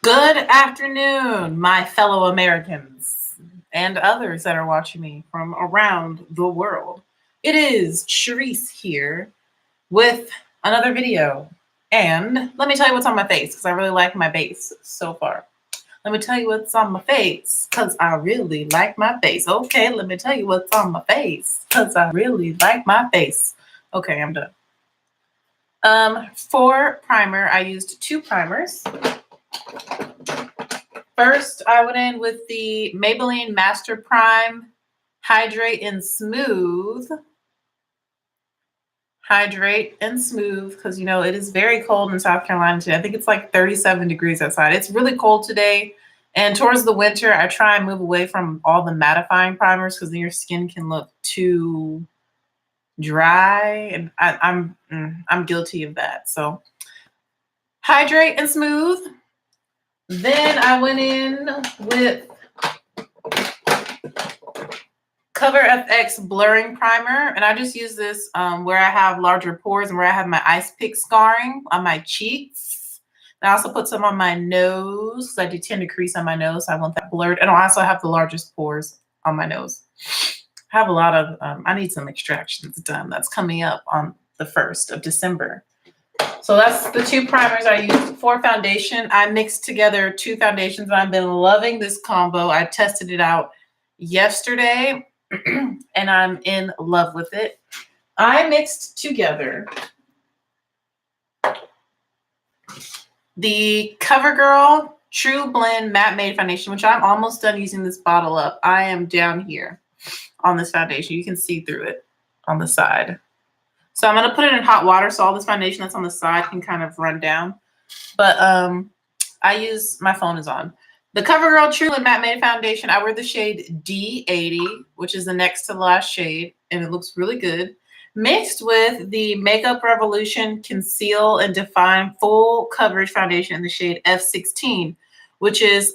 Good afternoon, my fellow Americans and others that are watching me from around the world. It is Sharice here with another video. And let me tell you what's on my face because I really like my base so far. Let me tell you what's on my face because I really like my face. Okay, let me tell you what's on my face because I really like my face. Okay, I'm done. For primer, I used two primers. First, I went in with the Maybelline Master Prime Hydrate and Smooth. Hydrate and Smooth, because you know it is very cold in South Carolina today. I think it's like 37 degrees outside. It's really cold today. And towards the winter, I try and move away from all the mattifying primers because then your skin can look too dry. And I'm guilty of that. So Hydrate and Smooth. Then I went in with Cover FX Blurring Primer, and I just use this where I have larger pores and where I have my ice pick scarring on my cheeks. And I also put some on my nose because I do tend to crease on my nose, so I want that blurred. And I also have the largest pores on my nose. I have a lot of, I need some extractions done. That's coming up on the 1st of December. So that's the two primers I used. For foundation, I mixed together two foundations, and I've been loving this combo. I tested it out yesterday, and I'm in love with it. I mixed together the CoverGirl True Blend Matte Made Foundation, which I'm almost done using this bottle up. I am down here on this foundation. You can see through it on the side. So I'm going to put it in hot water so all this foundation that's on the side can kind of run down. But my phone is on. The CoverGirl True Blend Matte Made Foundation, I wear the shade D80, which is the next to the last shade, and it looks really good. Mixed with the Makeup Revolution Conceal and Define Full Coverage Foundation in the shade F16, which is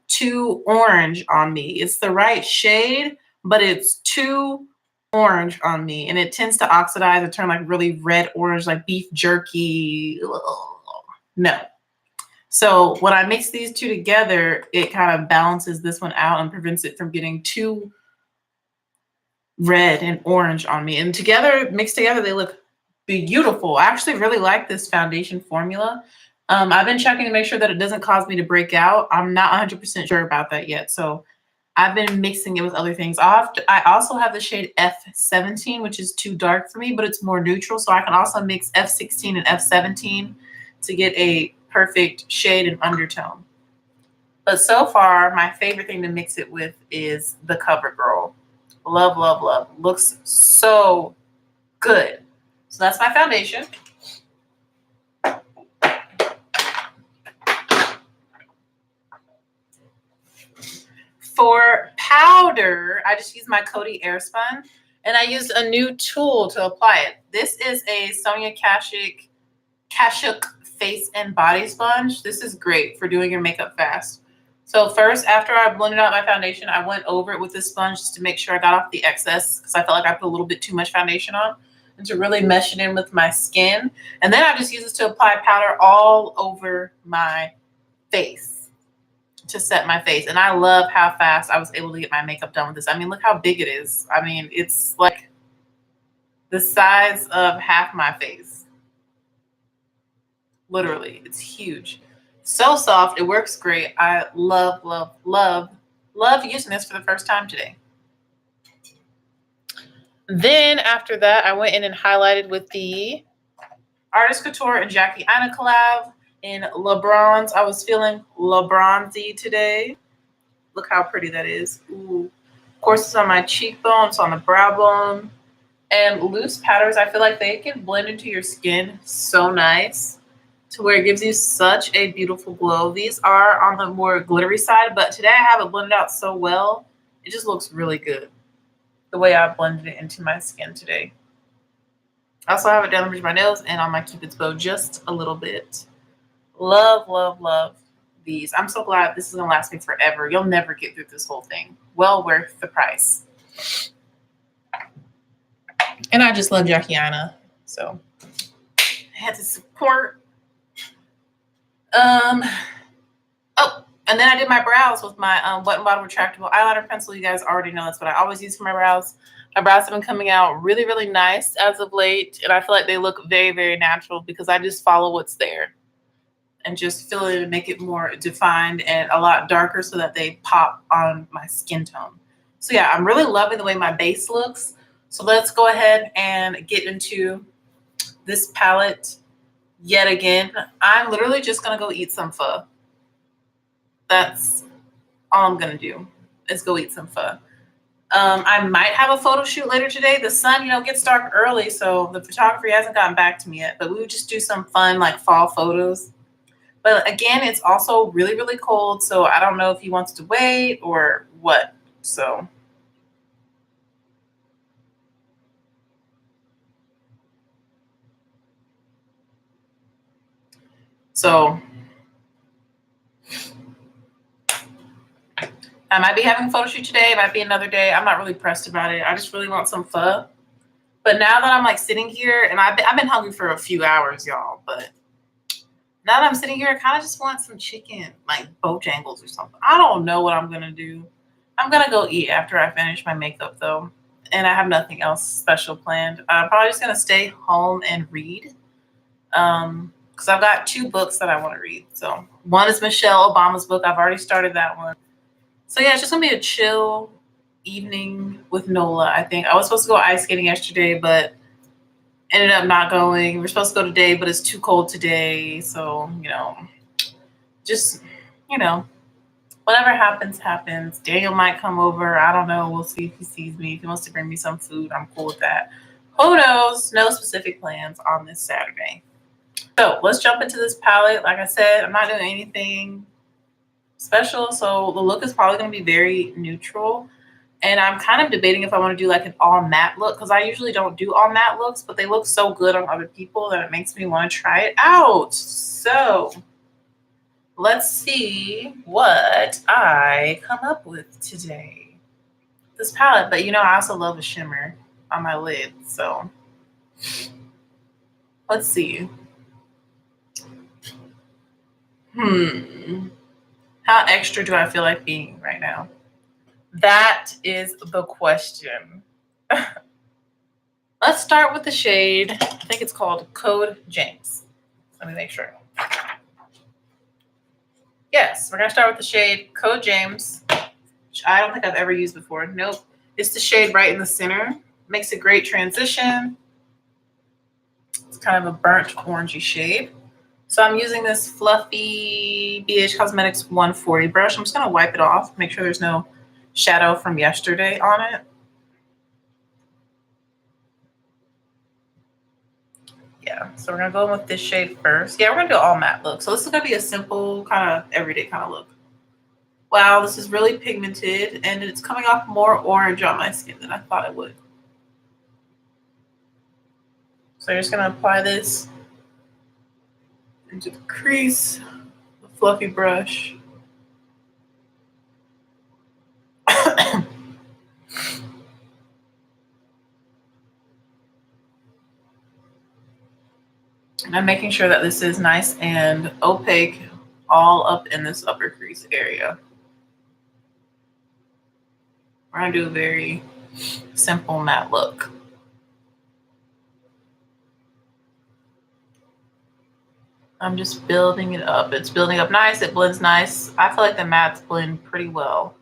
too orange on me. It's the right shade, but it's too orange on me, and it tends to oxidize and turn like really red orange, like beef jerky. No. So when I mix these two together, it kind of balances this one out and prevents it from getting too red and orange on me. And together, mixed together, they look beautiful. I actually really like this foundation formula. I've been checking to make sure that it doesn't cause me to break out. I'm not 100% sure about that yet. So I've been mixing it with other things. I also have the shade F17, which is too dark for me, but it's more neutral. So I can also mix F16 and F17 to get a perfect shade and undertone. But so far, my favorite thing to mix it with is the CoverGirl. Love, love, love. Looks so good. So that's my foundation. For powder, I just use my Coty Airspun, and I used a new tool to apply it. This is a Sonia Kashuk face and body sponge. This is great for doing your makeup fast. So first, after I blended out my foundation, I went over it with this sponge just to make sure I got off the excess because I felt like I put a little bit too much foundation on, and to really mesh it in with my skin. And then I just use this to apply powder all over my face to set my face. And I love how fast I was able to get my makeup done with this. I mean, look how big it is. I mean, it's like the size of half my face. Literally, it's huge. So soft. It works great. I love, love, love, love using this for the first time today. Then after that, I went in and highlighted with the Artist Couture and Jackie Aina collab in LeBronze. I was feeling LeBronzy today. Look how pretty that is. Ooh. Of course, it's on my cheekbones, on the brow bone. And loose powders, I feel like they can blend into your skin so nice to where it gives you such a beautiful glow. These are on the more glittery side, but today I have it blended out so well. It just looks really good the way I blended it into my skin today. I also have it down the bridge of my nose and on my Cupid's bow just a little bit. Love, love, love these. I'm so glad this is going to last me forever. You'll never get through this whole thing. Well worth the price. And I just love Jackie Aina, so I had to support. Oh, and then I did my brows with my Wet n Wild retractable eyeliner pencil. You guys already know that's what I always use for my brows. My brows have been coming out really, really nice as of late, and I feel like they look very, very natural because I just follow what's there and just fill it and make it more defined and a lot darker so that they pop on my skin tone. So yeah, I'm really loving the way my base looks. So let's go ahead and get into this palette yet again. I'm literally just gonna go eat some pho. That's all I'm gonna do is go eat some pho. I might have a photo shoot later today. The sun, gets dark early, so the photographer hasn't gotten back to me yet. But we would just do some fun like fall photos. But again, it's also really, really cold, so I don't know if he wants to wait or what. So I might be having a photo shoot today. It might be another day. I'm not really pressed about it. I just really want some pho. But now that I'm like sitting here, and I've been hungry for a few hours, y'all. But now that I'm sitting here, I kind of just want some chicken, like Bojangles or something. I don't know what I'm gonna do. I'm gonna go eat after I finish my makeup though, and I have nothing else special planned. I'm probably just gonna stay home and read, because I've got 2 books that I want to read. So one is Michelle Obama's book. I've already started that one. So yeah, it's just gonna be a chill evening with Nola. I think I was supposed to go ice skating yesterday, but ended up not going. We're supposed to go today, but it's too cold today. So just whatever happens, happens. Daniel might come over. I don't know. We'll see if he sees me. If he wants to bring me some food, I'm cool with that. Who knows? No specific plans on this Saturday. So let's jump into this palette. Like I said, I'm not doing anything special, so the look is probably going to be very neutral. And I'm kind of debating if I want to do like an all matte look, because I usually don't do all matte looks, but they look so good on other people that it makes me want to try it out. So let's see what I come up with today. This palette, but I also love a shimmer on my lid. So let's see. How extra do I feel like being right now? That is the question. Let's start with the shade. I think it's called Code James. Let me make sure. Yes, we're going to start with the shade Code James, which I don't think I've ever used before. Nope. It's the shade right in the center. Makes a great transition. It's kind of a burnt orangey shade. So I'm using this fluffy BH Cosmetics 140 brush. I'm just going to wipe it off, make sure there's no shadow from yesterday on it. Yeah, so we're going to go in with this shade first. Yeah, we're going to do all matte look. So this is going to be a simple kind of everyday kind of look. Wow, this is really pigmented, and it's coming off more orange on my skin than I thought it would. So you're just going to apply this into the crease, the fluffy brush. And I'm making sure that this is nice and opaque all up in this upper crease area. We're going to do a very simple matte look. I'm just building it up. It's building up nice. It blends nice. I feel like the mattes blend pretty well.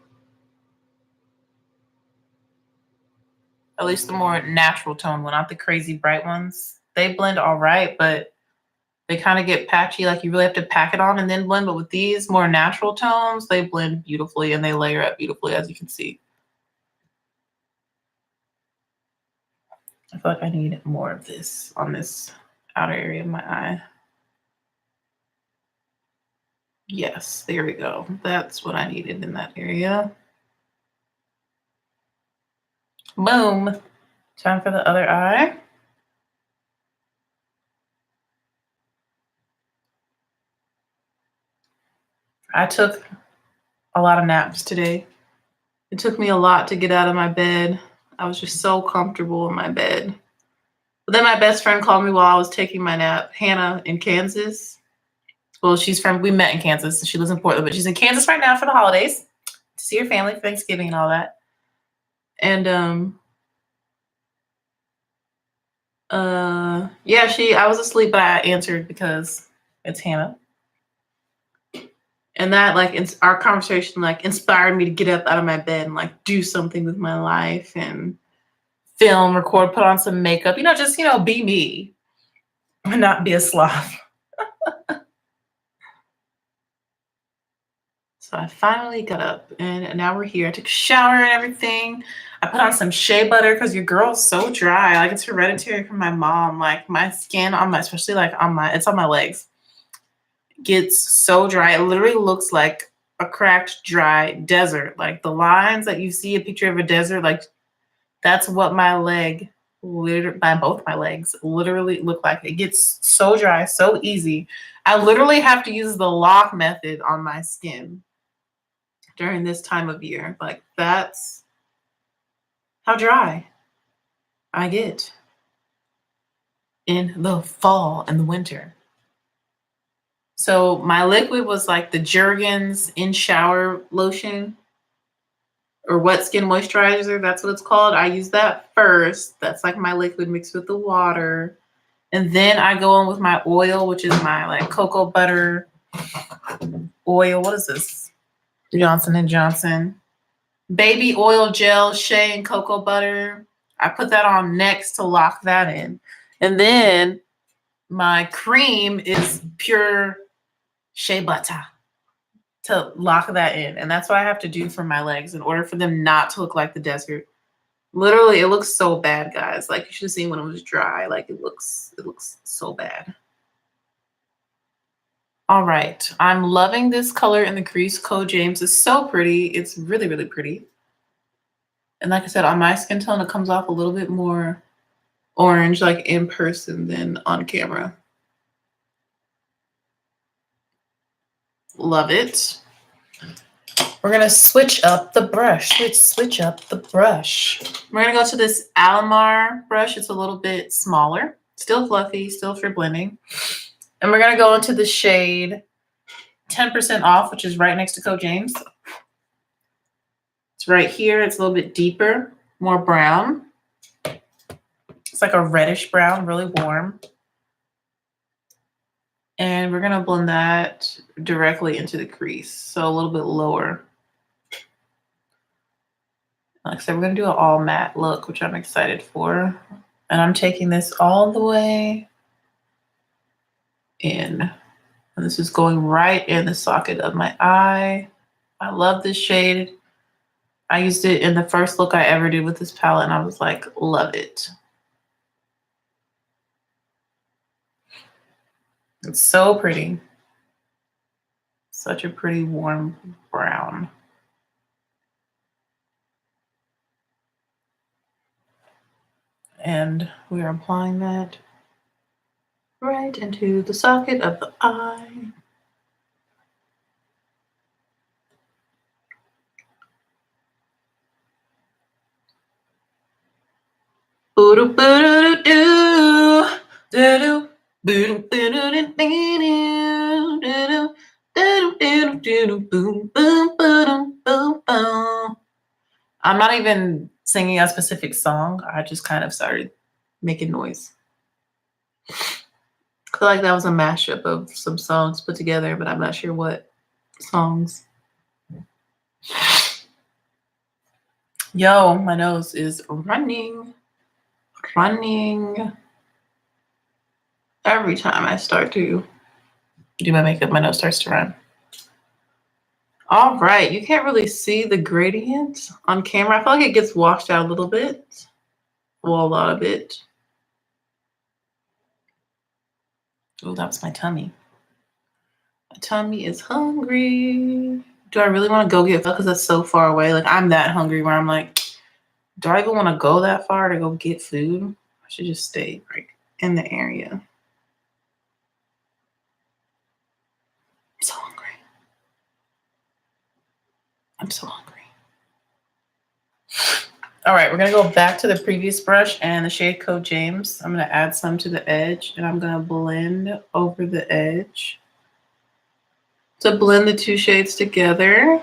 At least the more natural tone one, not the crazy bright ones. They blend all right, but they kind of get patchy. Like you really have to pack it on and then blend. But with these more natural tones, they blend beautifully and they layer up beautifully, as you can see. I feel like I need more of this on this outer area of my eye. Yes, there we go. That's what I needed in that area. Boom. Time for the other eye. I took a lot of naps today. It took me a lot to get out of my bed. I was just so comfortable in my bed. But then my best friend called me while I was taking my nap, Hannah in Kansas. Well, we met in Kansas. She lives in Portland, but she's in Kansas right now for the holidays to see her family for Thanksgiving and all that. And yeah, I was asleep, but I answered because it's Hannah. And that our conversation inspired me to get up out of my bed and do something with my life and film, record, put on some makeup, just be me and not be a sloth. So I finally got up and now we're here. I took a shower and everything. I put on some shea butter because your girl's so dry. It's hereditary from my mom. My skin especially it's on my legs, gets so dry. It literally looks like a cracked, dry desert. The lines that you see a picture of a desert, that's what both my legs literally look like. It gets so dry, so easy. I literally have to use the lock method on my skin during this time of year. That's how dry I get in the fall and the winter. So my liquid was the Jergens in shower lotion or wet skin moisturizer. That's what it's called. I use that first. That's my liquid mixed with the water. And then I go in with my oil, which is my cocoa butter oil. What is this? Johnson & Johnson. Baby oil gel, shea, and cocoa butter. I put that on next to lock that in. And then my cream is pure shea butter to lock that in. And that's what I have to do for my legs in order for them not to look like the desert. Literally, it looks so bad, guys. You should have seen when it was dry. It looks so bad. All right. I'm loving this color in the crease. Code James is so pretty. It's really, really pretty. And like I said, on my skin tone, it comes off a little bit more orange, in person than on camera. Love it. We're going to switch up the brush. Switch up the brush. We're going to go to this Alamar brush. It's a little bit smaller. Still fluffy, still for blending. And we're going to go into the shade 10% Off, which is right next to Code James. It's right here. It's a little bit deeper, more brown. It's a reddish brown, really warm. And we're going to blend that directly into the crease, so a little bit lower. Like I said, we're going to do an all matte look, which I'm excited for. And I'm taking this all the way in. And this is going right in the socket of my eye. I love this shade. I used it in the first look I ever did with this palette, and I was love it. It's so pretty. Such a pretty warm brown. And we are applying that right into the socket of the eye. I'm not even singing a specific song. I just kind of started making noise. I feel like that was a mashup of some songs put together, but I'm not sure what songs. Yo, my nose is running. Every time I start to do my makeup, my nose starts to run. All right, you can't really see the gradient on camera. I feel like it gets washed out a little bit. Well, a lot of it. Oh, that was my tummy. My tummy is hungry. Do I really want to go get food? Because that's so far away. I'm that hungry where I'm do I even want to go that far to go get food? I should just stay right in the area. I'm so hungry. I'm so hungry. All right, we're going to go back to the previous brush and the shade Code James. I'm going to add some to the edge, and I'm going to blend over the edge. to blend the two shades together.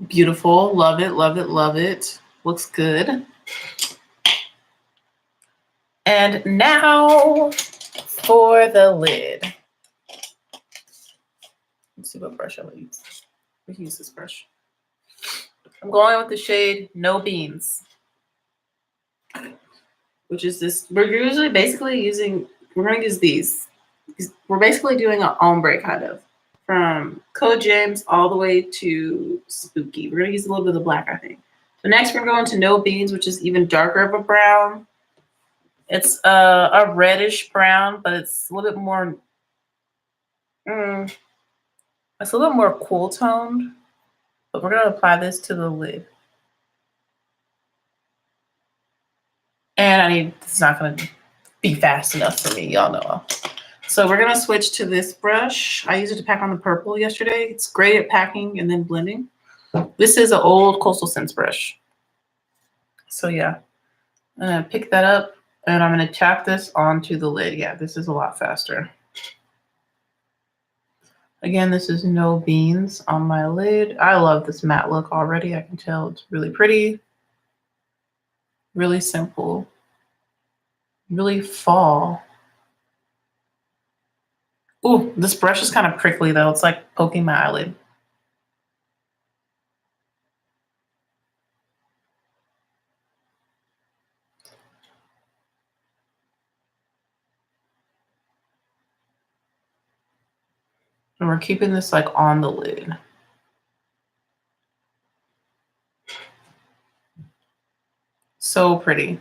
Beautiful. Love it, love it, love it. Looks good. And now for the lid. Let's see what brush I'm gonna use. We can use this brush. I'm going with the shade No Beans, which is this. We're usually basically using, we're gonna use these. We're basically doing an ombre kind of. From Code James all the way to Spooky. We're gonna use a little bit of the black, I think. So next we're going to No Beans, which is even darker of a brown. It's a reddish brown, but it's a little bit more, it's a little more cool toned. But we're gonna apply this to the lid. And it's not gonna be fast enough for me, y'all know. So we're gonna switch to this brush. I used it to pack on the purple yesterday. It's great at packing and then blending. This is an old Coastal Scents brush. So yeah, I'm gonna pick that up and I'm gonna tap this onto the lid. Yeah, this is a lot faster. Again, this is No Beans on my lid. I love this matte look already. I can tell it's really pretty, really simple, really fall. Ooh, this brush is kind of prickly though. It's like poking my eyelid. And we're keeping this like on the lid. So pretty.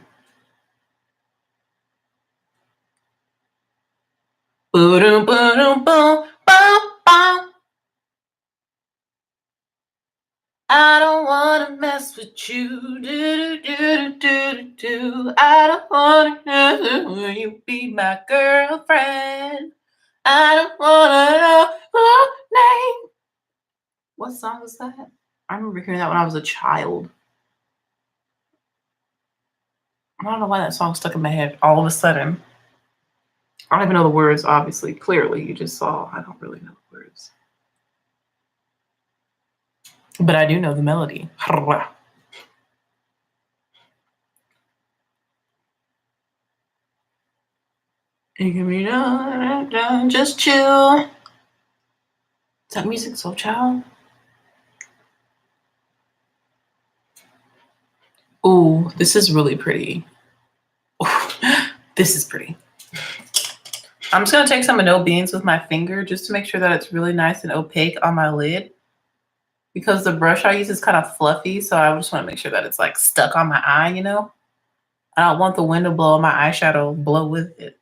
Boom, boom, boom, boom, boom. I don't wanna mess with you. Do, do, do, do, do. I don't wanna know will you be my girlfriend. I don't wanna know your name. What song was that? I remember hearing that when I was a child. I don't know why that song stuck in my head all of a sudden. I don't even know the words, obviously. Clearly, you just saw. I don't really know the words. But I do know the melody. You can be done, just chill. Is that music so child? Ooh, this is really pretty. Ooh, this is pretty. I'm just gonna take some of No Beans with my finger just to make sure that it's really nice and opaque on my lid. Because the brush I use is kind of fluffy, so I just want to make sure that it's like stuck on my eye, you know? I don't want the wind to blow my eyeshadow blow with it.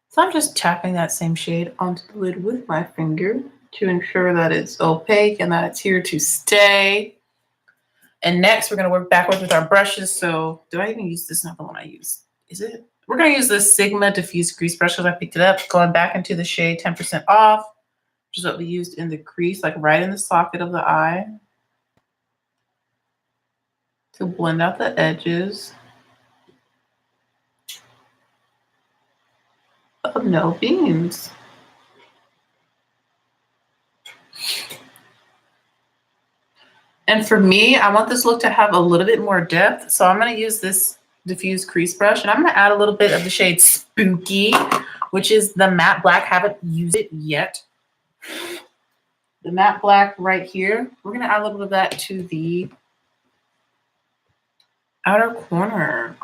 So I'm just tapping that same shade onto the lid with my finger to ensure that it's opaque and that it's here to stay. And next, we're going to work backwards with our brushes. So do I even use this? Not the one I use. Is it? We're going to use this Sigma Diffuse Crease brush because I picked it up. Going back into the shade 10% off, which is what we used in the crease, like right in the socket of the eye, to blend out the edges of No Beans. And for me, I want this look to have a little bit more depth. So I'm going to use this diffuse crease brush and I'm going to add a little bit of the shade Spooky, which is the matte black. Haven't used it yet. The matte black right here. We're going to add a little bit of that to the outer corner.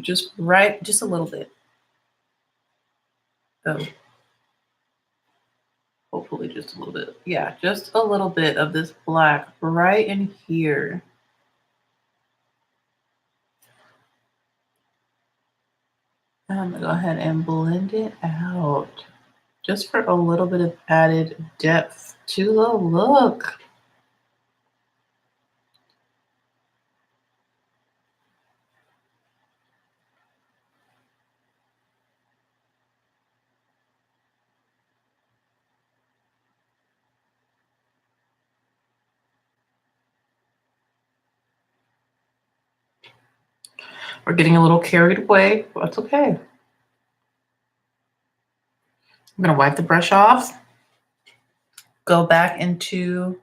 Just a little bit. Oh. Hopefully just a little bit. Yeah, just a little bit of this black right in here. I'm gonna go ahead and blend it out just for a little bit of added depth to the look. We're getting a little carried away, but that's okay. I'm gonna wipe the brush off, go back into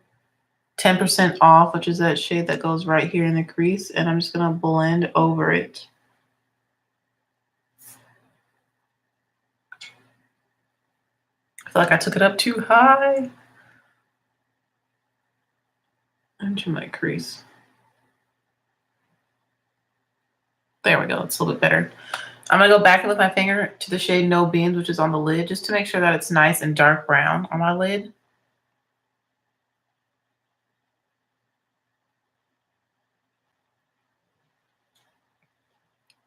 10% off, which is that shade that goes right here in the crease, and I'm just gonna blend over it. I feel like I took it up too high into my crease. There we go, it's a little bit better. I'm gonna go back in with my finger to the shade No Beans, which is on the lid, just to make sure that it's nice and dark brown on my lid.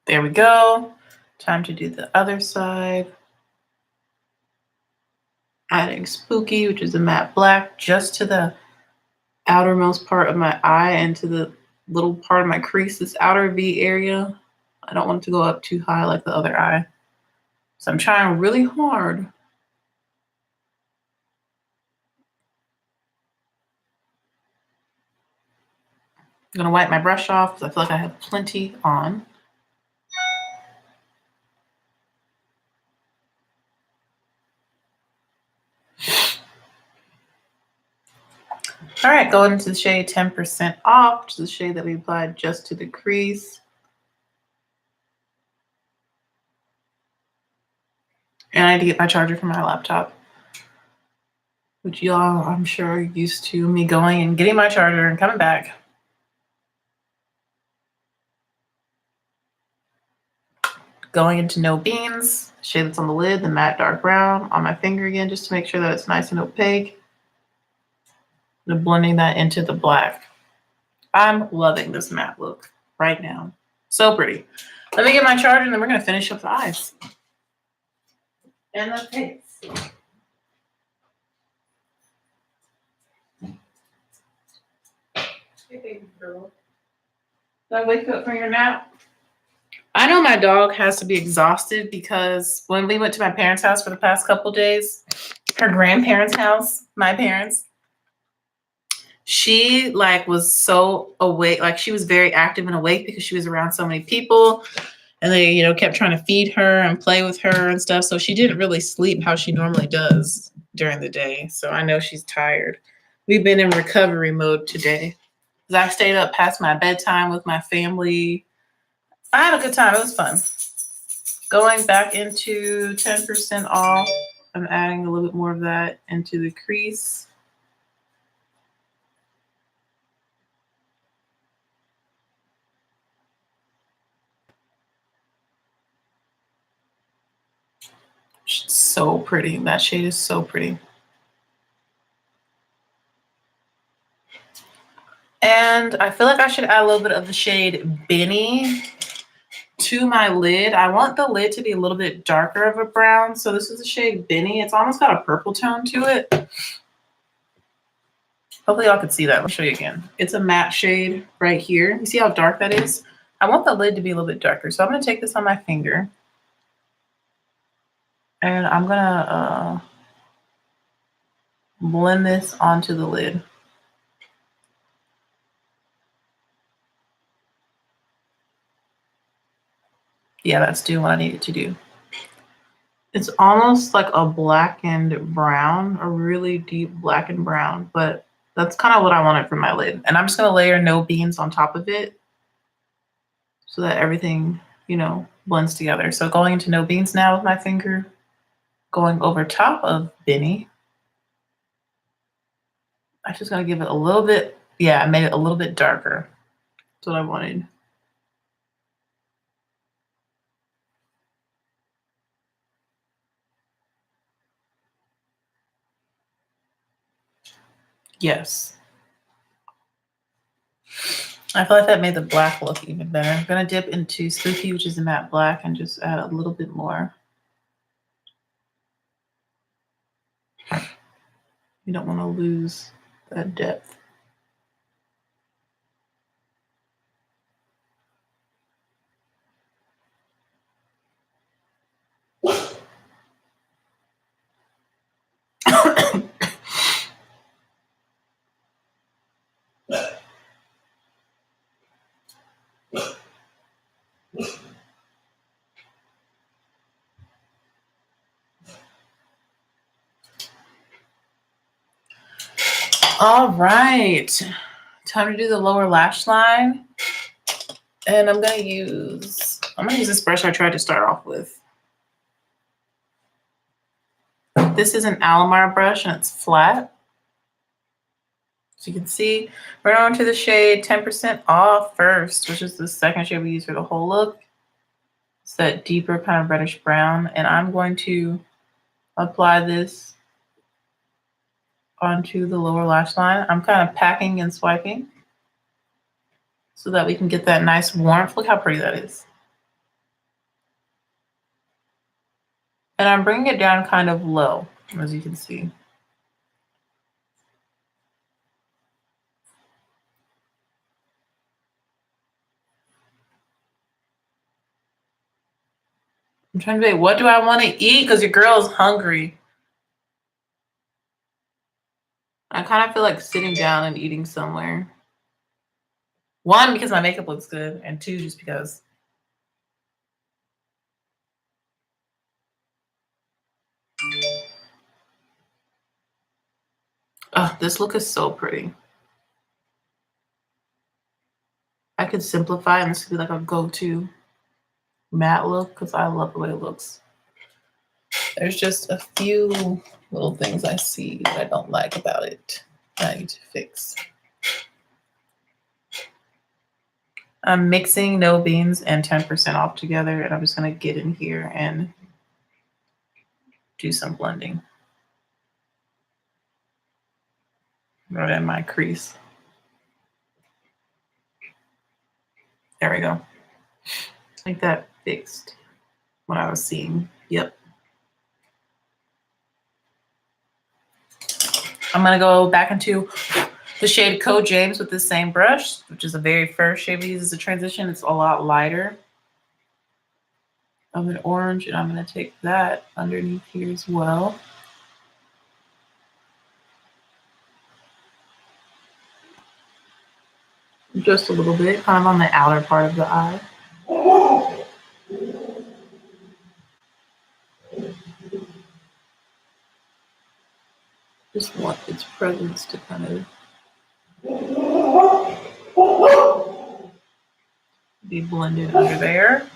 There we go. Time to do the other side. Adding Spooky, which is a matte black, just to the outermost part of my eye and to the little part of my crease, this outer V area. I don't want it to go up too high like the other eye. So I'm trying really hard. I'm gonna wipe my brush off because I feel like I have plenty on. All right, going into the shade 10% off, which is the shade that we applied just to the crease. And I need to get my charger for my laptop, which y'all, I'm sure, are used to me going and getting my charger and coming back. Going into No Beans, shade that's on the lid, the matte dark brown on my finger again, just to make sure that it's nice and opaque. And blending that into the black. I'm loving this matte look right now. So pretty. Let me get my charger and then we're gonna finish up the eyes. And the face. Hey, baby girl. Did I wake up from your nap? I know my dog has to be exhausted because when we went to my parents' house for the past couple days, her grandparents' house, my parents, she like was so awake, like she was very active and awake because she was around so many people and they, you know, kept trying to feed her and play with her and stuff. So she didn't really sleep how she normally does during the day. So I know she's tired. We've been in recovery mode today. I stayed up past my bedtime with my family. I had a good time. It was fun. Going back into 10% off, I'm adding a little bit more of that into the crease. It's so pretty. That shade is so pretty. And I feel like I should add a little bit of the shade Benny to my lid. I want the lid to be a little bit darker of a brown. So this is the shade Benny. It's almost got a purple tone to it. Hopefully y'all can see that. Let me show you again. It's a matte shade right here. You see how dark that is? I want the lid to be a little bit darker. So I'm going to take this on my finger. And I'm going to blend this onto the lid. Yeah, that's doing what I need it to do. It's almost like a blackened brown, a really deep blackened brown, but that's kind of what I wanted for my lid. And I'm just going to layer No Beans on top of it so that everything, you know, blends together. So going into No Beans now with my finger, going over top of Benny. I'm just going to give it a little bit, yeah, I made it a little bit darker. That's what I wanted. Yes. I feel like that made the black look even better. I'm going to dip into Spooky, which is a matte black, and just add a little bit more. You don't want to lose that depth. All right. Time to do the lower lash line. And I'm gonna use this brush I tried to start off with. This is an Alamar brush and it's flat. So you can see, we're on to the shade 10% off first, which is the second shade we use for the whole look. It's that deeper kind of reddish brown. And I'm going to apply this onto the lower lash line. I'm kind of packing and swiping so that we can get that nice warmth. Look how pretty that is. And I'm bringing it down kind of low, as you can see. I'm trying to think, what do I want to eat? Because your girl is hungry. I kind of feel like sitting down and eating somewhere. One, because my makeup looks good, and two, just because. Oh, this look is so pretty. I could simplify and this could be like a go-to matte look because I love the way it looks. There's just a few little things I see that I don't like about it that I need to fix. I'm mixing No Beans and 10% off together, and I'm just going to get in here and do some blending right in my crease. There we go. I think that fixed what I was seeing. Yep. I'm going to go back into the shade Code James with the same brush, which is the very first shade we use as a transition. It's a lot lighter of an orange, and I'm going to take that underneath here as well. Just a little bit, kind of on the outer part of the eye. Just want its presence to kind of be blended under there.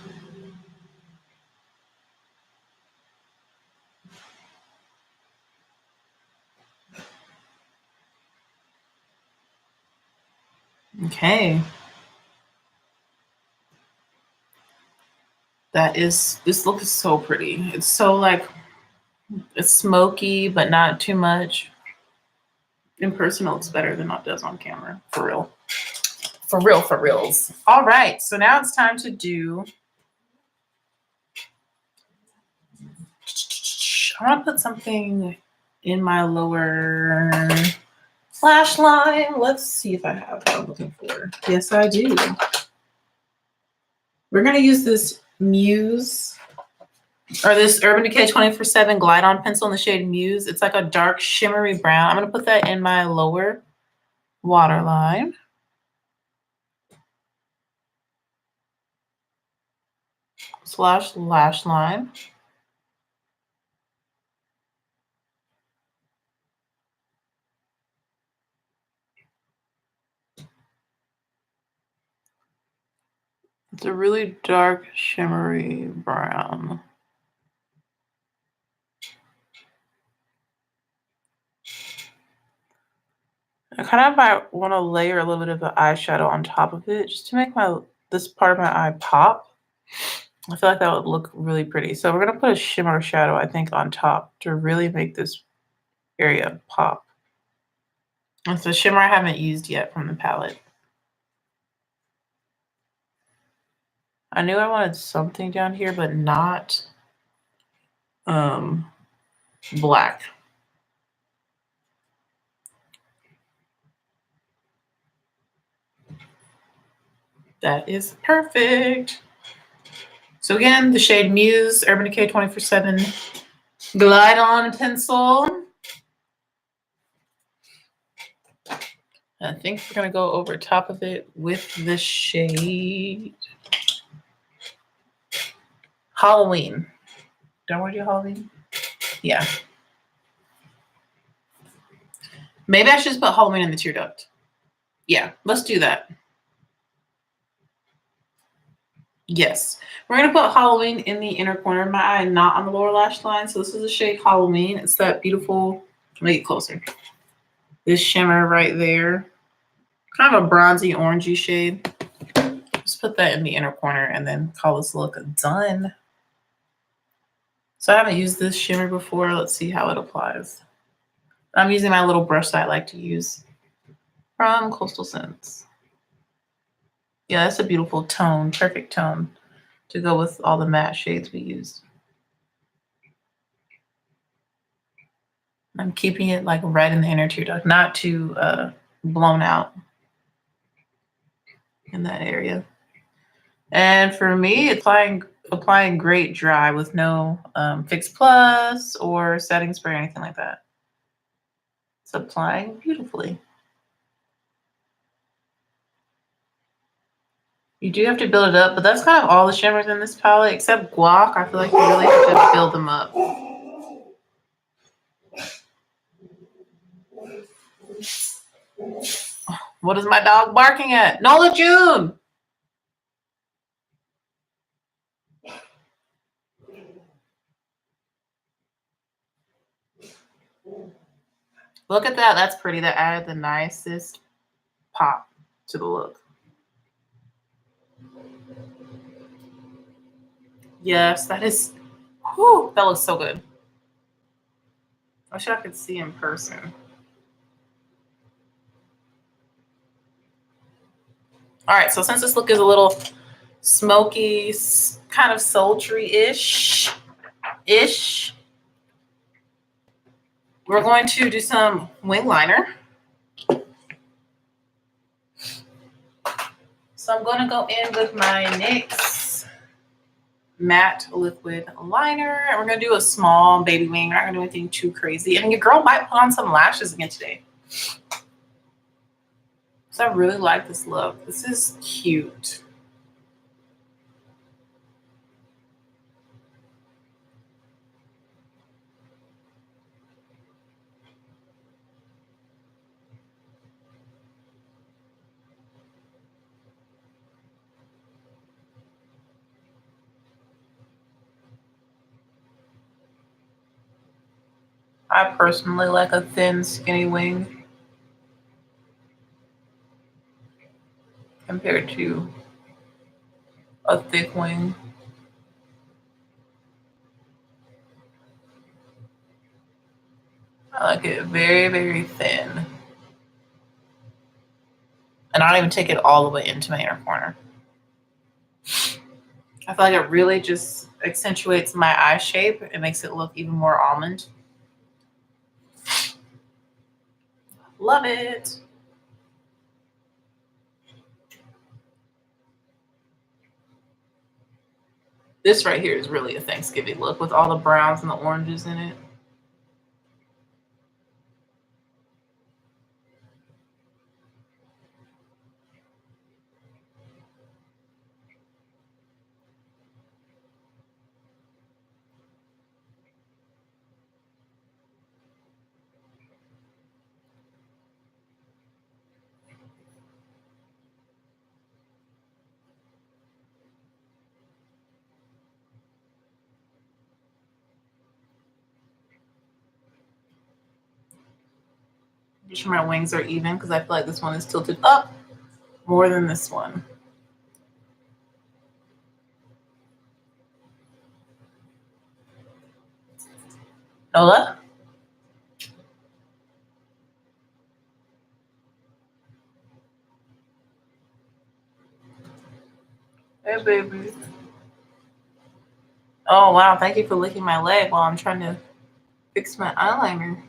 Okay. This look is so pretty. It's so like, it's smoky, but not too much. In person, it looks better than it does on camera, for real. For real, for reals. All right, so now it's time to do, I want to put something in my lower lash line. Let's see if I have what I'm looking for. Yes, I do. We're going to use this Muse, or this Urban Decay 24/7 Glide On pencil in the shade Muse. It's like a dark shimmery brown. I'm going to put that in my lower waterline. Slash lash line. It's a really dark shimmery brown. I kind of might want to layer a little bit of the eyeshadow on top of it just to make this part of my eye pop. I feel like that would look really pretty. So we're going to put a shimmer shadow, I think, on top to really make this area pop. It's a shimmer I haven't used yet from the palette. I knew I wanted something down here, but not black. That is perfect. So again, the shade Muse, Urban Decay 24/7 Glide On pencil. I think we're going to go over top of it with the shade Halloween. Don't want to do Halloween? Yeah. Maybe I should just put Halloween in the tear duct. Yeah, let's do that. Yes. We're going to put Halloween in the inner corner of my eye, not on the lower lash line. So this is the shade Halloween. It's that beautiful, let me get closer. This shimmer right there. Kind of a bronzy, orangey shade. Just put that in the inner corner and then call this look done. So I haven't used this shimmer before. Let's see how it applies. I'm using my little brush that I like to use from Coastal Scents. Yeah, that's a beautiful tone, perfect tone to go with all the matte shades we used. I'm keeping it like right in the inner tear duct, not too blown out in that area. And for me, it's applying Great Dry with no Fix Plus or setting spray or anything like that. It's applying beautifully. You do have to build it up, but that's kind of all the shimmers in this palette, except Guac. I feel like you really have to build them up. What is my dog barking at? Nola June! Look at that. That's pretty. That added the nicest pop to the look. Yes, that is. Whew, that looks so good. I wish I could see in person. All right, so since this look is a little smoky, kind of sultry-ish, we're going to do some wing liner. So I'm going to go in with my NYX matte liquid liner, and we're going to do a small baby wing. We're not going to do anything too crazy. And your girl might put on some lashes again today. So I really like this look. This is cute. I personally like a thin, skinny wing compared to a thick wing. I like it very, very thin. And I don't even take it all the way into my inner corner. I feel like it really just accentuates my eye shape. It makes it look even more almond. Love it. This right here is really a Thanksgiving look with all the browns and the oranges in it. Make sure my wings are even because I feel like this one is tilted up more than this one. Nola? Hey, baby. Oh, wow. Thank you for licking my leg while I'm trying to fix my eyeliner.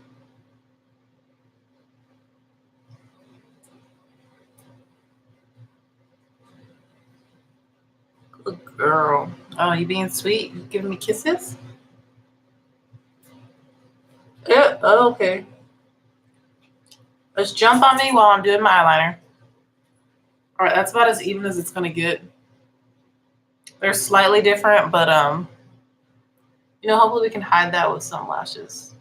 Good girl. Oh, you being sweet? You giving me kisses? Yeah. Oh, okay. Let's jump on me while I'm doing my eyeliner. All right, that's about as even as it's gonna get. They're slightly different, but hopefully we can hide that with some lashes.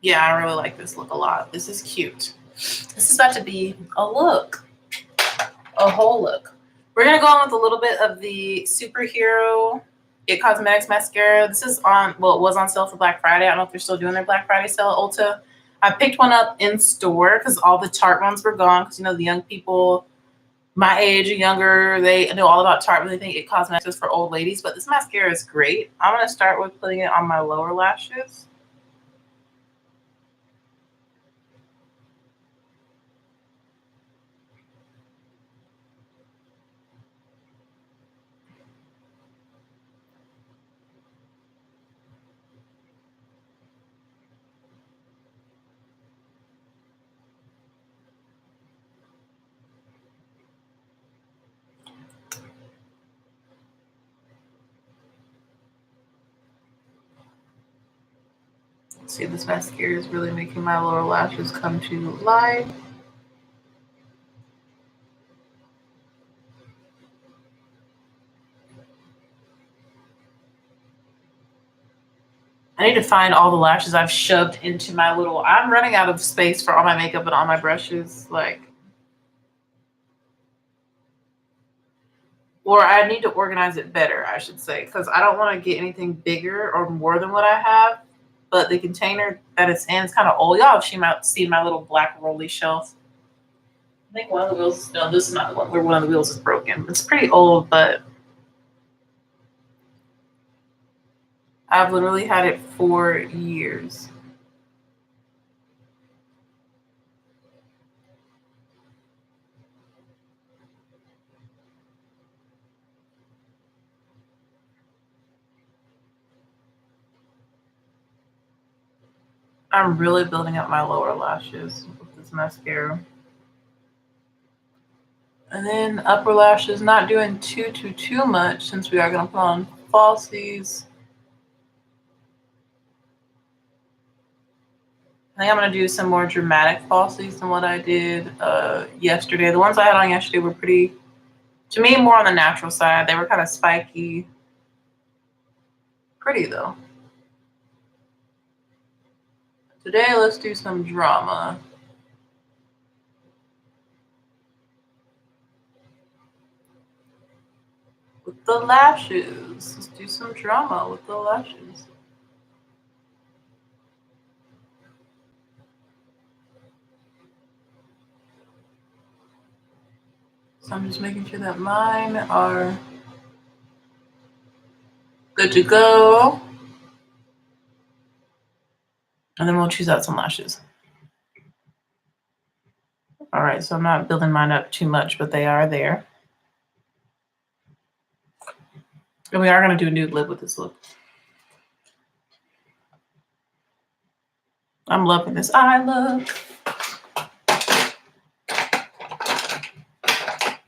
Yeah, I really like this look a lot. This is cute. This is about to be a look, a whole look. We're gonna go on with a little bit of the Superhero It Cosmetics mascara. This is on, well, it was on sale for Black Friday. I don't know if they're still doing their Black Friday sale at Ulta. I picked one up in store because all the Tarte ones were gone. Because, you know, the young people my age or younger, they know all about Tarte, but they think It Cosmetics is for old ladies. But this mascara is great. I'm going to start with putting it on my lower lashes. See, this mascara is really making my lower lashes come to life. I need to find all the lashes I've shoved into my little, I'm running out of space for all my makeup and all my brushes. Like, or I need to organize it better, I should say, because I don't want to get anything bigger or more than what I have. But the container that it's in is kind of old. Y'all have seen my little black rolly shelf. I think one of the wheels, no, this is not the one where one of the wheels is broken. It's pretty old, but I've literally had it for years. I'm really building up my lower lashes with this mascara. And then upper lashes, not doing too much since we are going to put on falsies. I think I'm going to do some more dramatic falsies than what I did yesterday. The ones I had on yesterday were pretty, to me, more on the natural side. They were kind of spiky. Pretty, though. Today, let's do some drama. With the lashes. Let's do some drama with the lashes. So I'm just making sure that mine are good to go. And then we'll choose out some lashes. All right, so I'm not building mine up too much, but they are there. And we are going to do a nude lip with this look. I'm loving this eye look.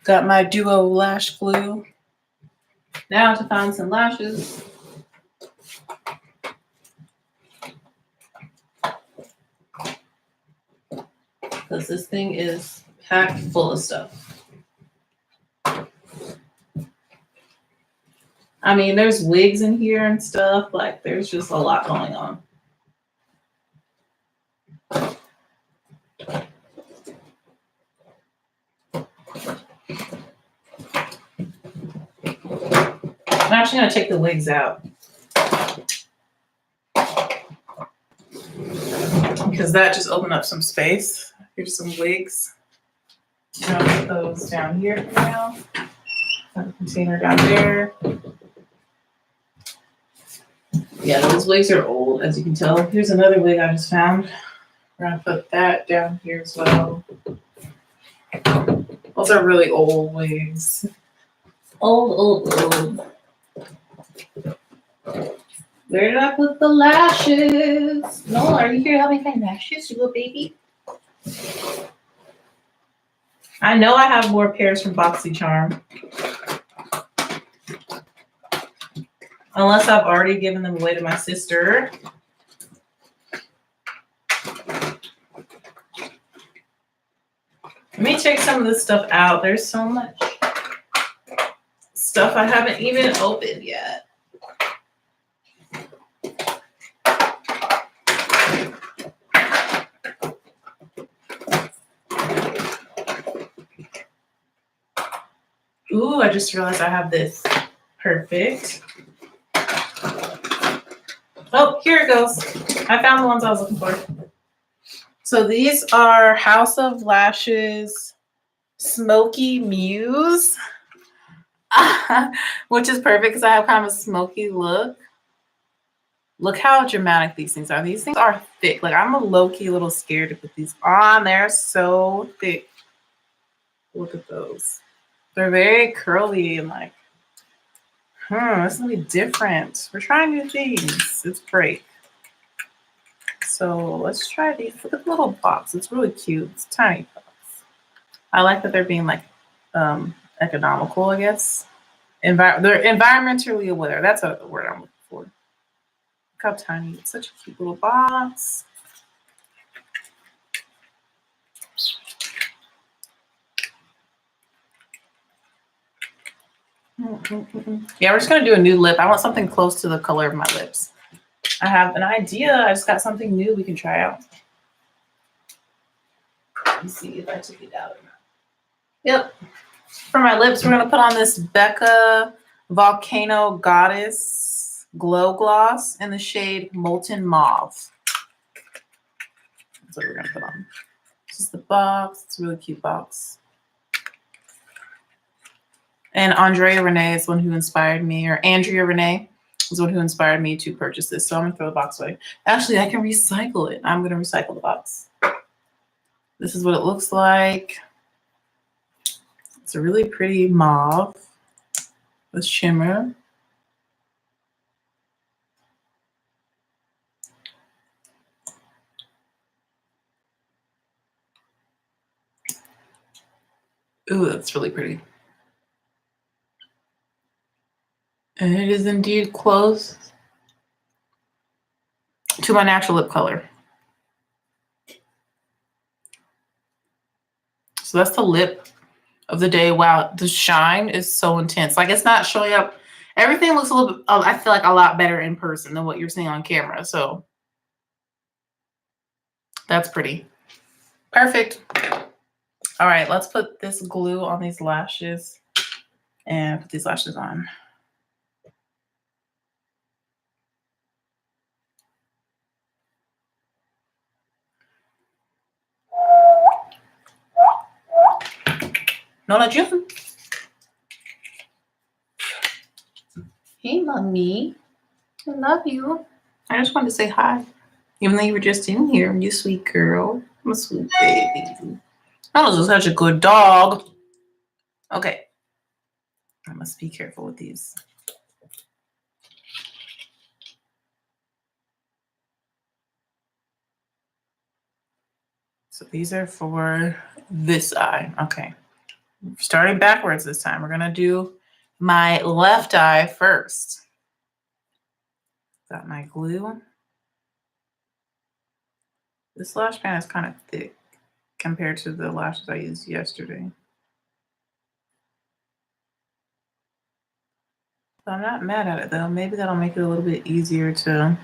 Got my Duo lash glue. Now to find some lashes. Because this thing is packed full of stuff. I mean, there's wigs in here and stuff. Like, there's just a lot going on. I'm actually going to take the wigs out. Because that just opened up some space. Here's some wigs. I'm going to put those down here for now. Got the container down there. Yeah, those wigs are old, as you can tell. Here's another wig I just found. We're going to put that down here as well. Those are really old wigs. Old. Where did I put the lashes? Nola, are you here to help me find lashes, you little baby? I know I have more pairs from BoxyCharm. Unless I've already given them away to my sister. Let me take some of this stuff out. There's so much stuff I haven't even opened yet. Ooh, I just realized I have this. Perfect. Oh, here it goes. I found the ones I was looking for. So these are House of Lashes Smoky Muse, which is perfect because I have kind of a smoky look. Look how dramatic these things are. These things are thick. Like, I'm a low-key little scared to put these on. They're so thick. Look at those. They're very curly and like, this is gonna be different. We're trying new things. It's great. So let's try these. Look at the little box. It's really cute. It's a tiny box. I like that they're being like economical, I guess. They're environmentally aware. That's a word I'm looking for. Look how tiny. It's such a cute little box. Yeah, we're just gonna do a new lip. I want something close to the color of my lips. I have an idea. I just got something new we can try out. Let me see if I took it out or not. Yep. For my lips, we're gonna put on this Becca Volcano Goddess Glow Gloss in the shade Molten Mauve. That's what we're gonna put on. This is the box. It's a really cute box. And Andrea Renee is the one who inspired me, or Andrea Renee is the one who inspired me to purchase this. So I'm gonna throw the box away. Actually, I can recycle it. I'm gonna recycle the box. This is what it looks like. It's a really pretty mauve with shimmer. Ooh, that's really pretty. And it is indeed close to my natural lip color. So that's the lip of the day. Wow, the shine is so intense. Like, it's not showing up. Everything looks a little bit, I feel like, a lot better in person than what you're seeing on camera. So that's pretty. Perfect. All right, let's put this glue on these lashes and put these lashes on. Nola June. Hey, mommy. I love you. I just wanted to say hi. Even though you were just in here, you sweet girl. I'm a sweet baby. Nola's is such a good dog. Okay. I must be careful with these. So these are for this eye. Okay. Starting backwards this time. We're going to do my left eye first. Got my glue. This lash pen is kind of thick compared to the lashes I used yesterday. I'm not mad at it though. Maybe that'll make it a little bit easier to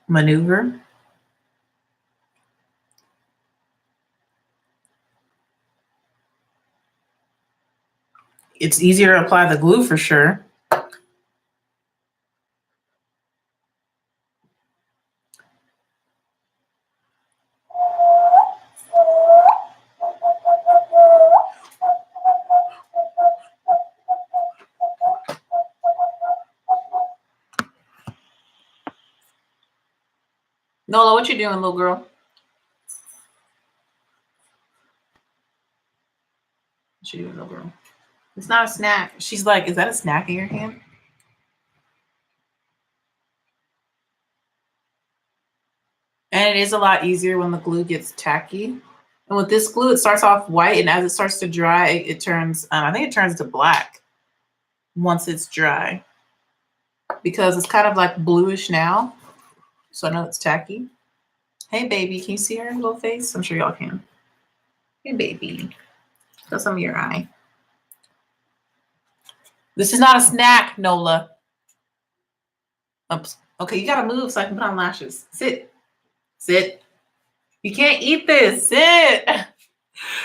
maneuver. It's easier to apply the glue for sure. Nola, what you doing, little girl? What you doing, little girl? It's not a snack. She's like, is that a snack in your hand? And it is a lot easier when the glue gets tacky. And with this glue, it starts off white, and as it starts to dry, it turns, I think it turns to black once it's dry. Because it's kind of like bluish now. So I know it's tacky. Hey, baby, can you see her little face? I'm sure y'all can. Hey, baby. Show some of your eye. This is not a snack, Nola. Oops. Okay, you gotta move so I can put on lashes. Sit. Sit. You can't eat this. Sit.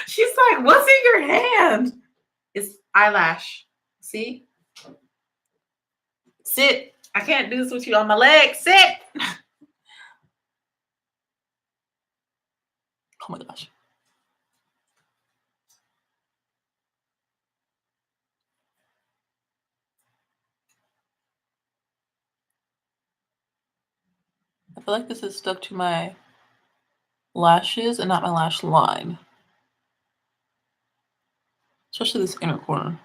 She's like, what's in your hand? It's eyelash. See? Sit. I can't do this with you on my leg. Sit. Oh my gosh. I feel like this is stuck to my lashes and not my lash line. Especially this inner corner.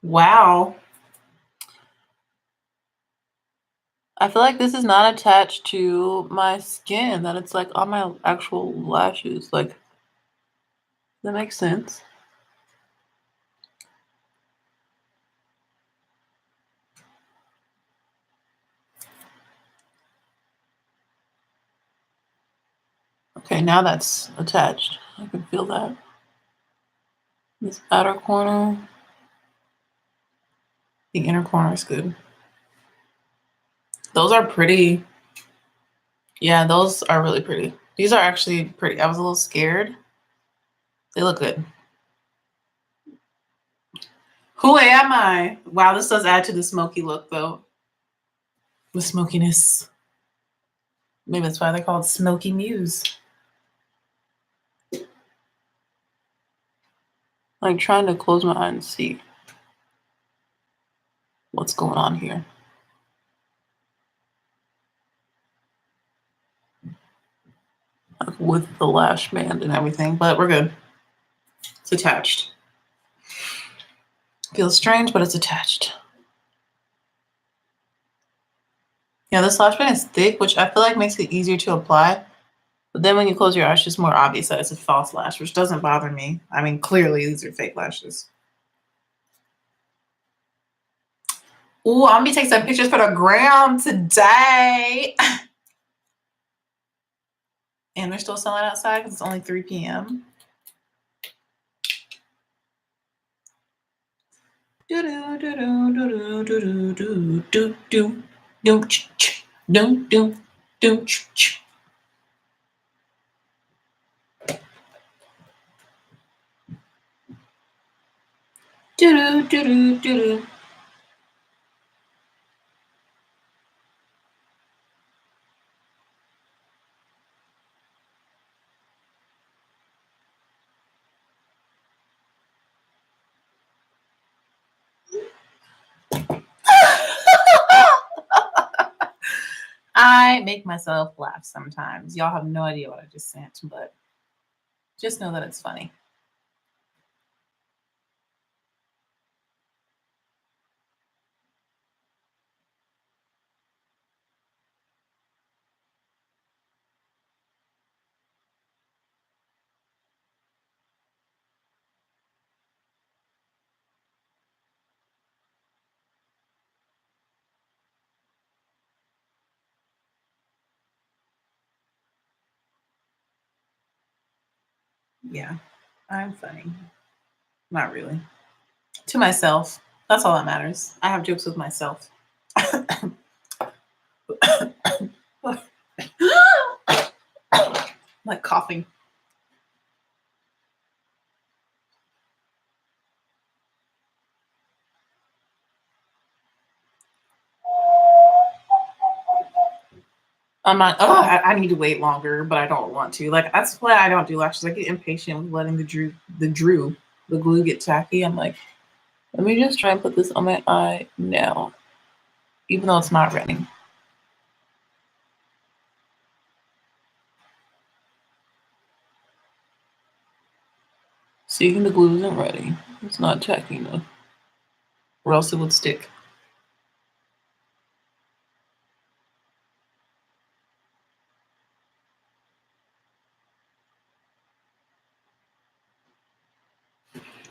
Wow. I feel like this is not attached to my skin, that it's like on my actual lashes. Like, that makes sense. Okay, now that's attached. I can feel that. This outer corner. The inner corner is good. Those are pretty. Yeah, those are really pretty. These are actually pretty. I was a little scared. They look good. Who am I? Wow, this does add to the smoky look, though. The smokiness. Maybe that's why they're called Smoky Muse. Like trying to close my eye and see what's going on here. Like with the lash band and everything, but we're good. It's attached. Feels strange, but it's attached. Yeah, this lash band is thick, which I feel like makes it easier to apply. But then when you close your eyes, it's just more obvious that it's a false lash, which doesn't bother me. I mean, clearly these are fake lashes. Ooh, I'm gonna be taking some pictures for the gram today. And they're still selling outside because it's only 3 p.m. Do do do do do do do do do do do do do. Do do do do do. I make myself laugh sometimes. Y'all have no idea what I just sent, but just know that it's funny. Yeah, I'm funny. Not really. To myself. That's all that matters. I have jokes with myself. Like coughing. I'm not. Oh, I need to wait longer, but I don't want to. Like that's why I don't do lashes. I get impatient with letting the glue get tacky. I'm like, let me just try and put this on my eye now, even though it's not ready. See, even the glue isn't ready. It's not tacky enough, or else it would stick.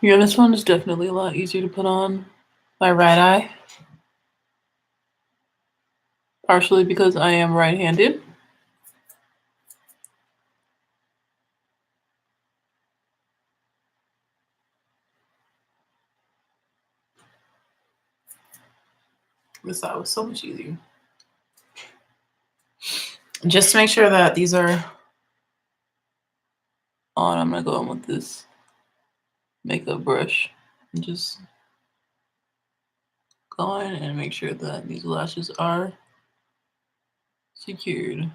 Yeah, this one is definitely a lot easier to put on my right eye. Partially because I am right-handed. This side was so much easier. Just to make sure that these are on, I'm going to go in with this makeup brush and just go in and make sure that these lashes are secured.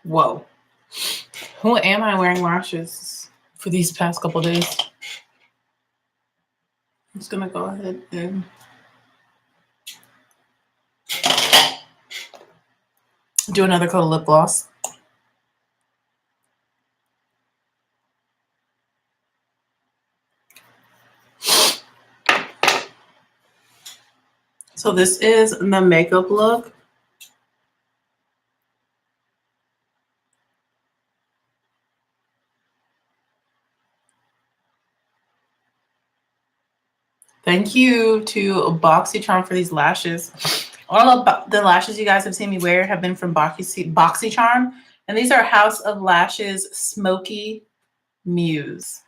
Whoa. Who am I wearing lashes for these past couple days? I'm just gonna go ahead and do another coat of lip gloss. So this is the makeup look. Thank you to BoxyCharm for these lashes. All of the lashes you guys have seen me wear have been from BoxyCharm. And these are House of Lashes Smoky Muse.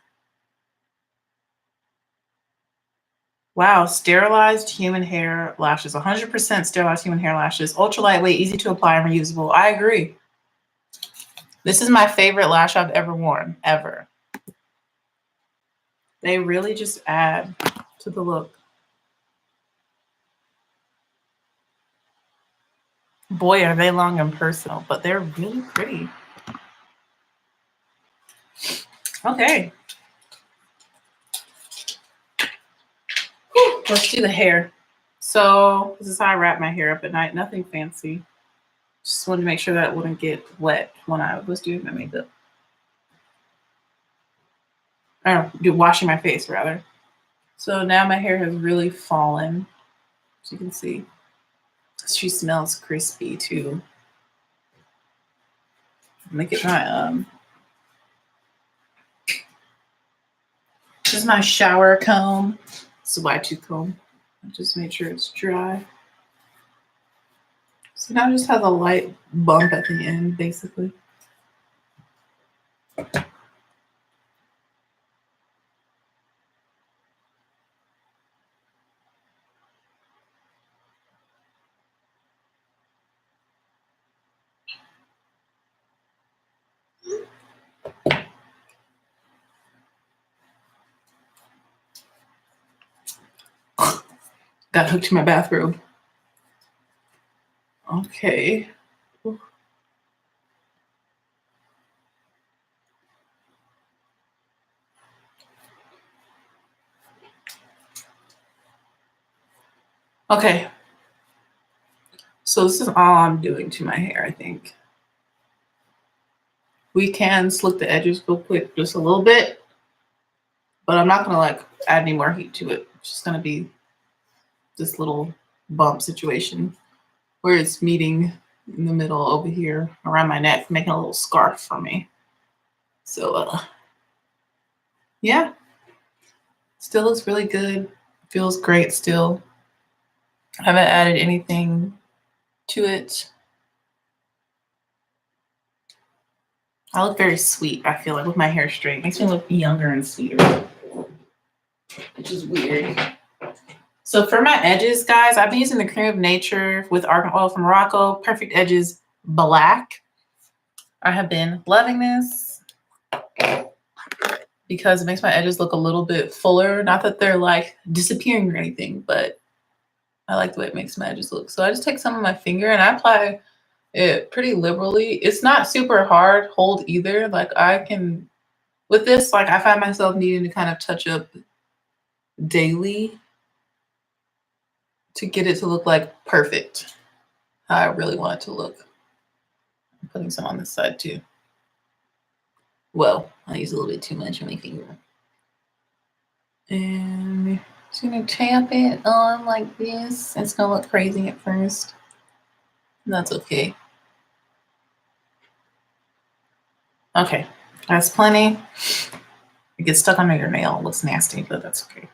Wow, sterilized human hair lashes. 100% sterilized human hair lashes. Ultra lightweight, easy to apply, and reusable. I agree. This is my favorite lash I've ever worn, ever. They really just add to the look. Boy, are they long and personal, but they're really pretty. Okay. Whew, let's do the hair. So this is how I wrap my hair up at night. Nothing fancy. Just wanted to make sure that it wouldn't get wet when I was doing my makeup. Or washing my face, rather. So now my hair has really fallen, as you can see. She smells crispy too. Look at my this is my shower comb. It's a Y2 comb. I just made sure it's dry. So now it just has a light bump at the end, basically. Got hooked to my bathrobe. Okay. Okay. So this is all I'm doing to my hair, I think. We can slick the edges real quick, just a little bit. But I'm not going to add any more heat to it. It's just going to be this little bump situation where it's meeting in the middle over here around my neck, making a little scarf for me. So, yeah. Still looks really good. Feels great still. I haven't added anything to it. I look very sweet, I feel like, with my hair straight. Makes me look younger and sweeter, which is weird. So for my edges, guys, I've been using the Cream of Nature with Argan Oil from Morocco. Perfect Edges Black. I have been loving this because it makes my edges look a little bit fuller. Not that they're disappearing or anything, but I like the way it makes my edges look. So I just take some of my finger and I apply it pretty liberally. It's not super hard hold either. I can, with this, I find myself needing to kind of touch up daily to get it to look perfect. How I really want it to look. I'm putting some on this side too. Well, I use a little bit too much on my finger. And just gonna tap it on like this. It's gonna look crazy at first. That's okay. Okay, that's plenty. It gets stuck under your nail. It looks nasty, but that's okay.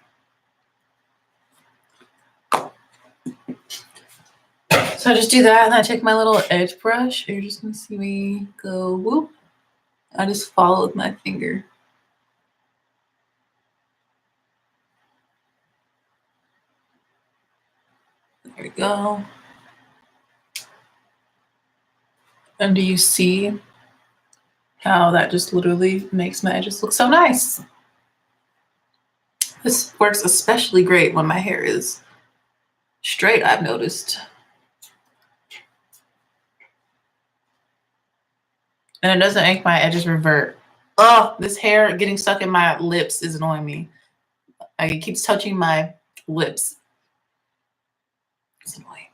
So I just do that, and I take my little edge brush. You're just gonna see me go whoop. I just follow with my finger. There we go. And do you see how that just literally makes my edges look so nice? This works especially great when my hair is straight, I've noticed. And it doesn't make my edges revert. Oh, this hair getting stuck in my lips is annoying me. Like, it keeps touching my lips. It's annoying.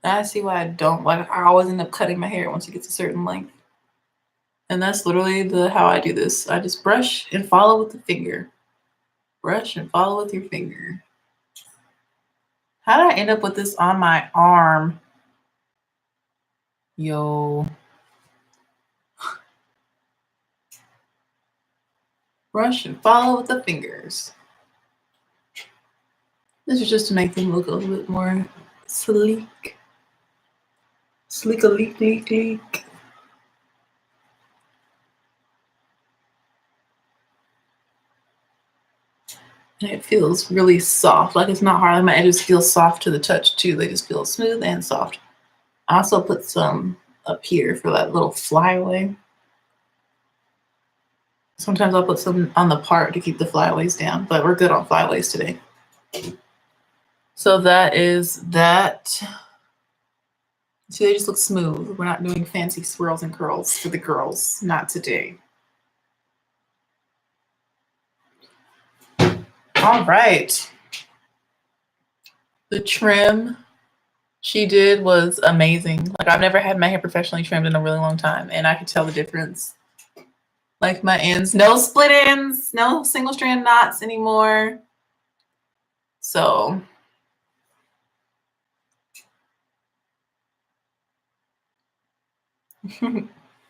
I see why I don't like. I always end up cutting my hair once it gets a certain length. And that's literally how I do this. I just brush and follow with the finger. Brush and follow with your finger. How did I end up with this on my arm? Yo. Brush and follow with the fingers. This is just to make them look a little bit more sleek. Sleek-a-leek-leek-leek. And it feels really soft. Like, it's not hard. Like, my edges feel soft to the touch too. They just feel smooth and soft. I also put some up here for that little flyaway. Sometimes I'll put some on the part to keep the flyaways down, but we're good on flyaways today. So that is that. See, they just look smooth. We're not doing fancy swirls and curls for the girls. Not today. All right. The trim she did was amazing. Like, I've never had my hair professionally trimmed in a really long time, and I could tell the difference. Like, my ends, no split ends, no single strand knots anymore. So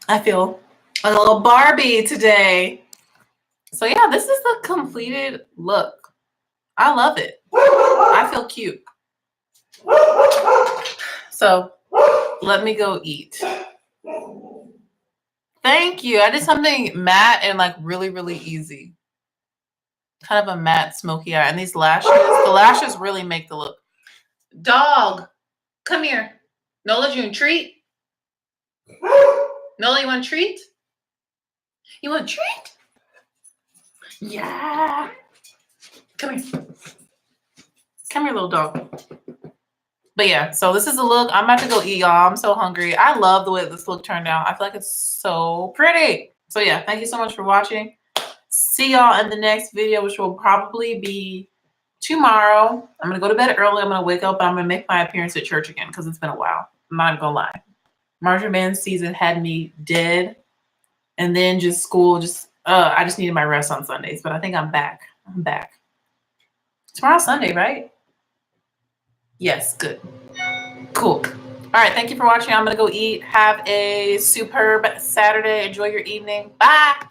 I feel a little Barbie today. So yeah, this is the completed look. I love it. I feel cute. So let me go eat. Thank you. I did something matte and like really, really easy. Kind of a matte smoky eye. And these lashes, the lashes really make the look. Dog, come here. Nola, you want a treat? Nola, you want a treat? You want a treat? Yeah. Come here. Come here, little dog. But yeah, so this is the look. I'm about to go eat, y'all. I'm so hungry. I love the way this look turned out. I feel like it's so pretty. So yeah, thank you so much for watching. See y'all in the next video, which will probably be tomorrow. I'm going to go to bed early. I'm going to wake up. I'm going to make my appearance at church again because it's been a while. I'm not going to lie. Marching band season had me dead. And then just school, I just needed my rest on Sundays. But I think I'm back. I'm back. Tomorrow's Sunday, right? Yes, good. Cool. All right, thank you for watching. I'm going to go eat. Have a superb Saturday. Enjoy your evening. Bye.